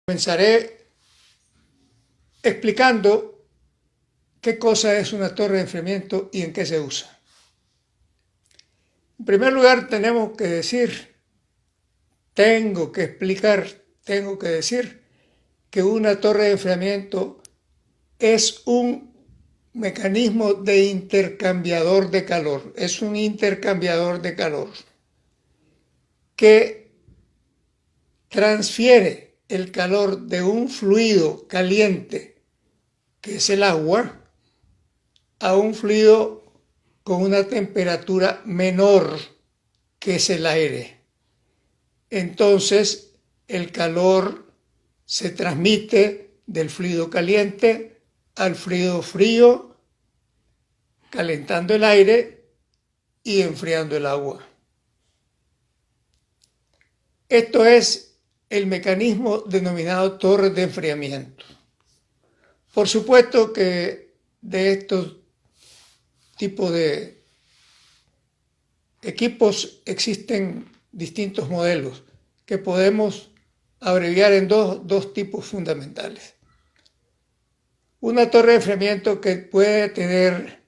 Comenzaré explicando qué cosa es una torre de enfriamiento y en qué se usa. En primer lugar, tengo que decir que una torre de enfriamiento es un mecanismo de intercambiador de calor. Es un intercambiador de calor que transfiere el calor de un fluido caliente, que es el agua, a un fluido con una temperatura menor, que es el aire. Entonces, el calor se transmite del fluido caliente al fluido frío, calentando el aire y enfriando el agua. Esto es el mecanismo denominado torre de enfriamiento. Por supuesto que de estos tipos de equipos existen distintos modelos que podemos abreviar en dos tipos fundamentales. Una torre de enfriamiento que puede tener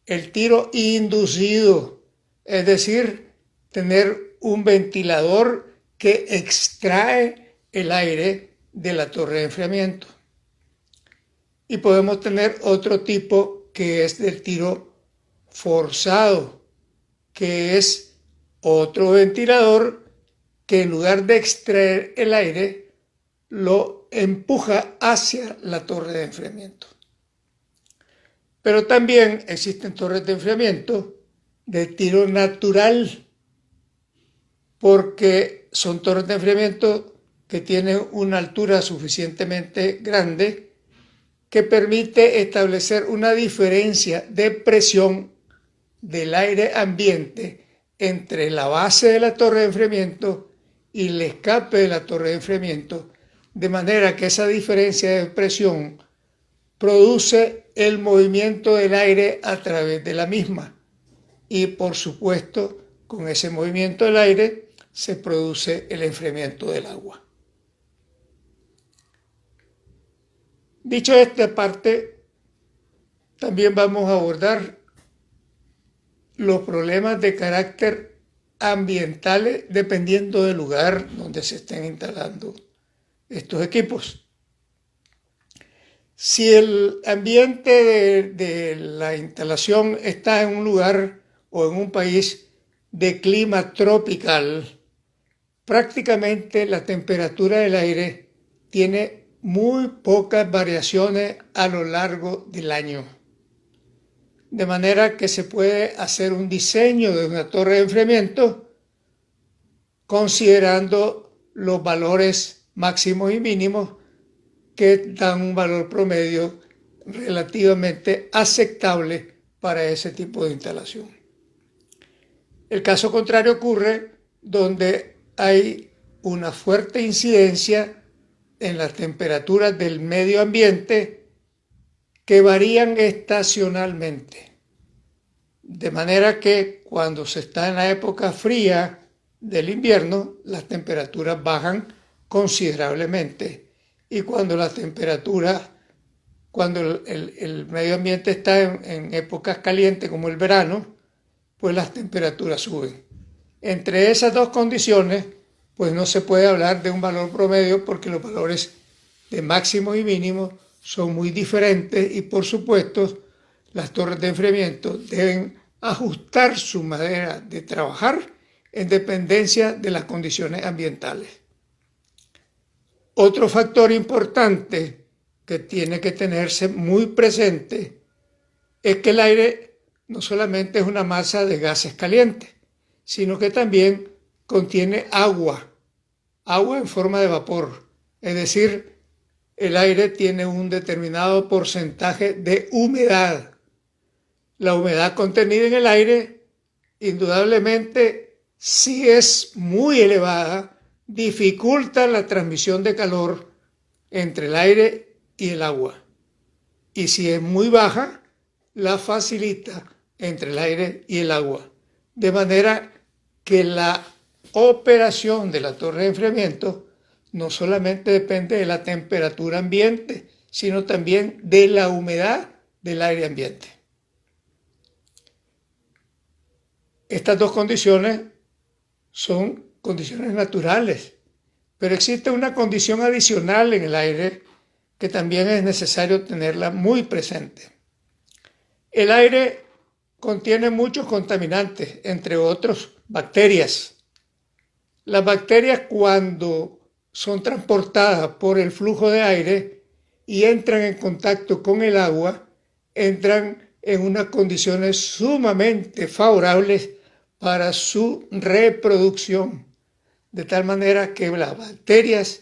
el tiro inducido, es decir, tener un ventilador que extrae el aire de la torre de enfriamiento. Y podemos tener otro tipo que es del tiro forzado, que es otro ventilador que en lugar de extraer el aire, lo empuja hacia la torre de enfriamiento. Pero también existen torres de enfriamiento de tiro natural, porque son torres de enfriamiento que tienen una altura suficientemente grande que permite establecer una diferencia de presión del aire ambiente entre la base de la torre de enfriamiento y el escape de la torre de enfriamiento, de manera que esa diferencia de presión produce el movimiento del aire a través de la misma. Y por supuesto, con ese movimiento del aire se produce el enfriamiento del agua. Dicho esta parte, también vamos a abordar los problemas de carácter ambiental dependiendo del lugar donde se estén instalando estos equipos. Si el ambiente de la instalación está en un lugar o en un país de clima tropical, prácticamente la temperatura del aire tiene muy pocas variaciones a lo largo del año. De manera que se puede hacer un diseño de una torre de enfriamiento considerando los valores máximos y mínimos que dan un valor promedio relativamente aceptable para ese tipo de instalación. El caso contrario ocurre donde hay una fuerte incidencia en las temperaturas del medio ambiente que varían estacionalmente. De manera que cuando se está en la época fría del invierno, las temperaturas bajan considerablemente. Y cuando el medio ambiente está en épocas calientes como el verano, pues las temperaturas suben. Entre esas dos condiciones, pues no se puede hablar de un valor promedio porque los valores de máximo y mínimo son muy diferentes y por supuesto las torres de enfriamiento deben ajustar su manera de trabajar en dependencia de las condiciones ambientales. Otro factor importante que tiene que tenerse muy presente es que el aire no solamente es una masa de gases calientes, sino que también contiene agua en forma de vapor. Es decir, el aire tiene un determinado porcentaje de humedad. La humedad contenida en el aire, indudablemente, si es muy elevada, dificulta la transmisión de calor entre el aire y el agua. Y si es muy baja, la facilita entre el aire y el agua. De manera que la operación de la torre de enfriamiento no solamente depende de la temperatura ambiente, sino también de la humedad del aire ambiente. Estas dos condiciones son condiciones naturales, pero existe una condición adicional en el aire que también es necesario tenerla muy presente. El aire contiene muchos contaminantes, entre otros bacterias. Las bacterias, cuando son transportadas por el flujo de aire y entran en contacto con el agua, entran en unas condiciones sumamente favorables para su reproducción, de tal manera que las bacterias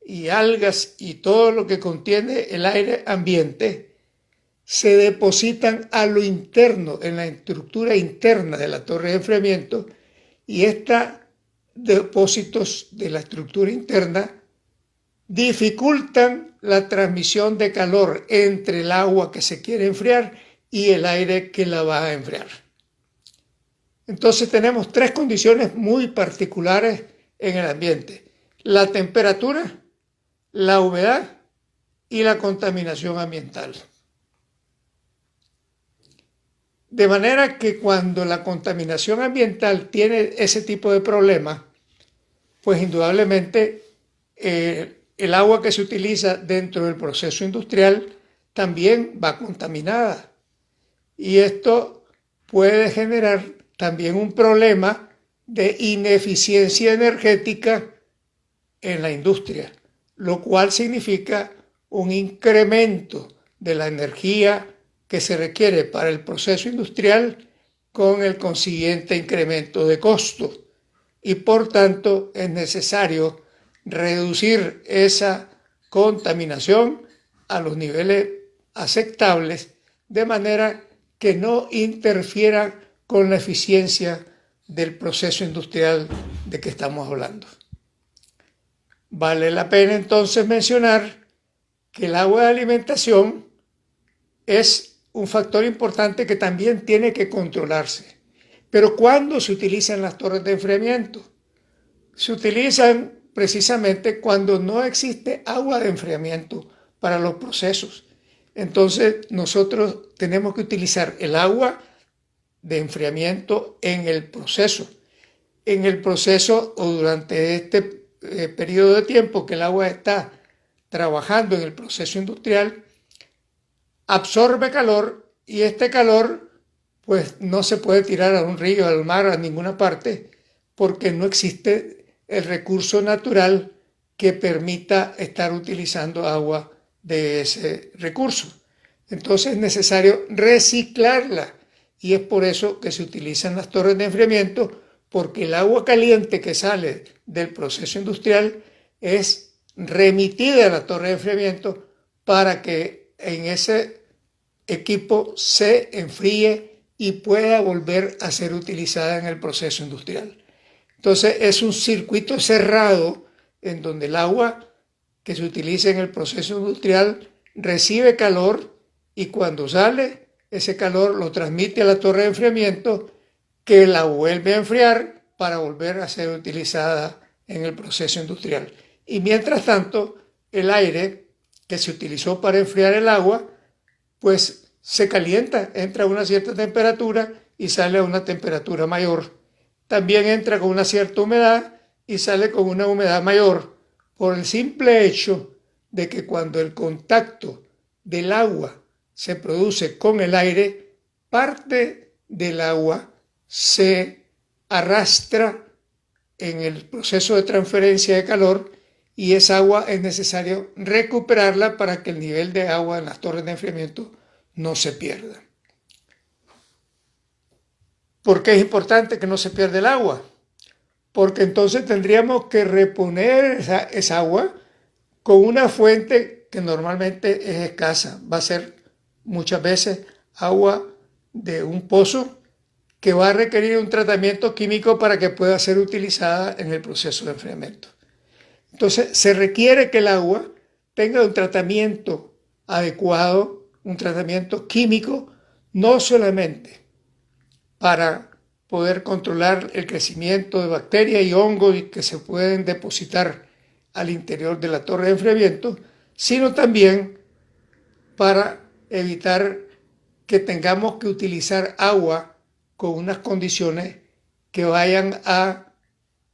y algas y todo lo que contiene el aire ambiente se depositan a lo interno, en la estructura interna de la torre de enfriamiento, y estos depósitos de la estructura interna dificultan la transmisión de calor entre el agua que se quiere enfriar y el aire que la va a enfriar. Entonces tenemos tres condiciones muy particulares en el ambiente: la temperatura, la humedad y la contaminación ambiental. De manera que cuando la contaminación ambiental tiene ese tipo de problemas, pues indudablemente el agua que se utiliza dentro del proceso industrial también va contaminada. Y esto puede generar también un problema de ineficiencia energética en la industria, lo cual significa un incremento de la energía que se requiere para el proceso industrial con el consiguiente incremento de costo. Y por tanto es necesario reducir esa contaminación a los niveles aceptables, de manera que no interfiera con la eficiencia del proceso industrial de que estamos hablando. Vale la pena entonces mencionar que el agua de alimentación es un factor importante que también tiene que controlarse. Pero ¿cuándo se utilizan las torres de enfriamiento? Se utilizan precisamente cuando no existe agua de enfriamiento para los procesos. Entonces nosotros tenemos que utilizar el agua de enfriamiento en el proceso. En el proceso o durante este periodo de tiempo que el agua está trabajando en el proceso industrial, absorbe calor, y este calor pues no se puede tirar a un río, al mar, a ninguna parte, porque no existe el recurso natural que permita estar utilizando agua de ese recurso. Entonces es necesario reciclarla, y es por eso que se utilizan las torres de enfriamiento, porque el agua caliente que sale del proceso industrial es remitida a la torre de enfriamiento para que en ese equipo se enfríe y pueda volver a ser utilizada en el proceso industrial. Entonces es un circuito cerrado en donde el agua que se utiliza en el proceso industrial recibe calor, y cuando sale, ese calor lo transmite a la torre de enfriamiento, que la vuelve a enfriar para volver a ser utilizada en el proceso industrial. Y mientras tanto, el aire que se utilizó para enfriar el agua, pues se calienta, entra a una cierta temperatura y sale a una temperatura mayor. También entra con una cierta humedad y sale con una humedad mayor, por el simple hecho de que cuando el contacto del agua se produce con el aire, parte del agua se arrastra en el proceso de transferencia de calor, y esa agua es necesario recuperarla para que el nivel de agua en las torres de enfriamiento no se pierda. ¿Por qué es importante que no se pierda el agua? Porque entonces tendríamos que reponer esa agua con una fuente que normalmente es escasa. Va a ser muchas veces agua de un pozo que va a requerir un tratamiento químico para que pueda ser utilizada en el proceso de enfriamiento. Entonces se requiere que el agua tenga un tratamiento adecuado, un tratamiento químico, no solamente para poder controlar el crecimiento de bacterias y hongos que se pueden depositar al interior de la torre de enfriamiento, sino también para evitar que tengamos que utilizar agua con unas condiciones que vayan a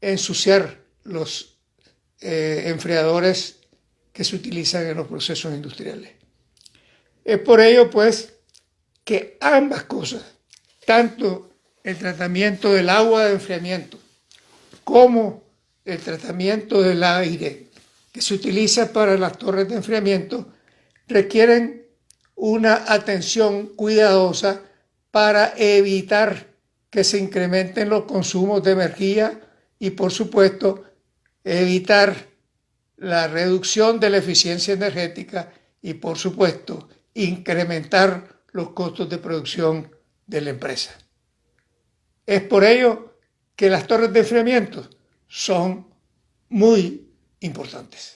ensuciar los enfriadores que se utilizan en los procesos industriales. Es por ello, pues, que ambas cosas, tanto el tratamiento del agua de enfriamiento como el tratamiento del aire que se utiliza para las torres de enfriamiento, requieren una atención cuidadosa para evitar que se incrementen los consumos de energía y, por supuesto, evitar la reducción de la eficiencia energética y, por supuesto, incrementar los costos de producción de la empresa. Es por ello que las torres de enfriamiento son muy importantes.